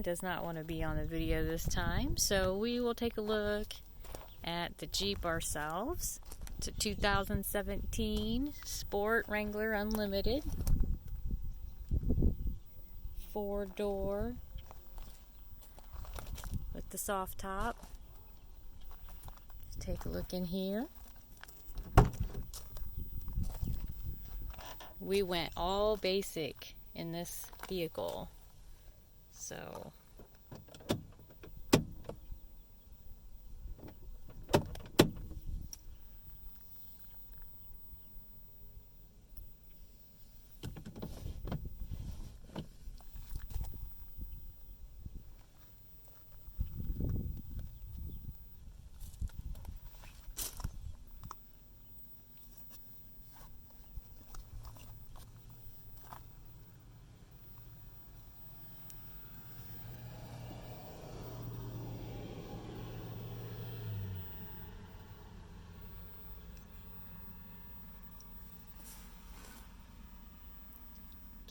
does not want to be on the video this time, so we will take a look at the Jeep ourselves. It's a 2017 Sport Wrangler Unlimited. 4-door with the soft top. Let's take a look in here. We went all basic in this vehicle, so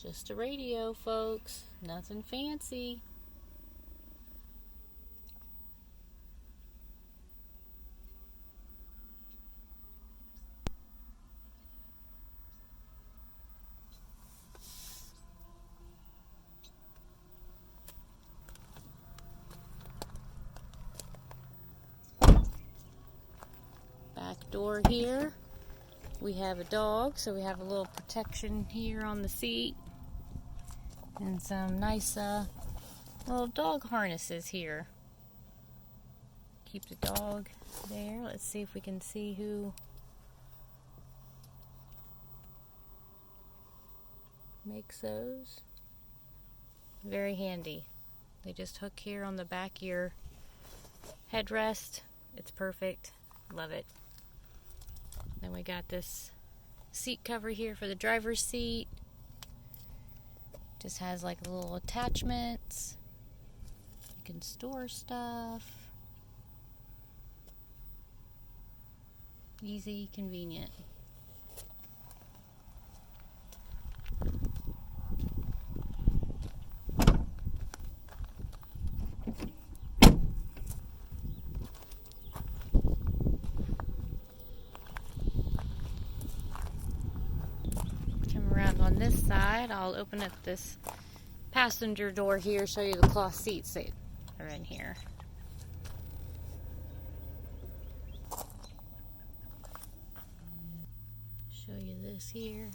just a radio, folks. Nothing fancy. Back door here. We have a dog, so we have a little protection here on the seat. And some nice little dog harnesses here. Keep the dog there. Let's see if we can see who makes those. Very handy. They just hook here on the back of your headrest. It's perfect. Love it. Then we got this seat cover here for the driver's seat. Just has like little attachments. You can store stuff. Easy, convenient. Around on this side, I'll open up this passenger door here, show you the cloth seats that are in here. Show you this here.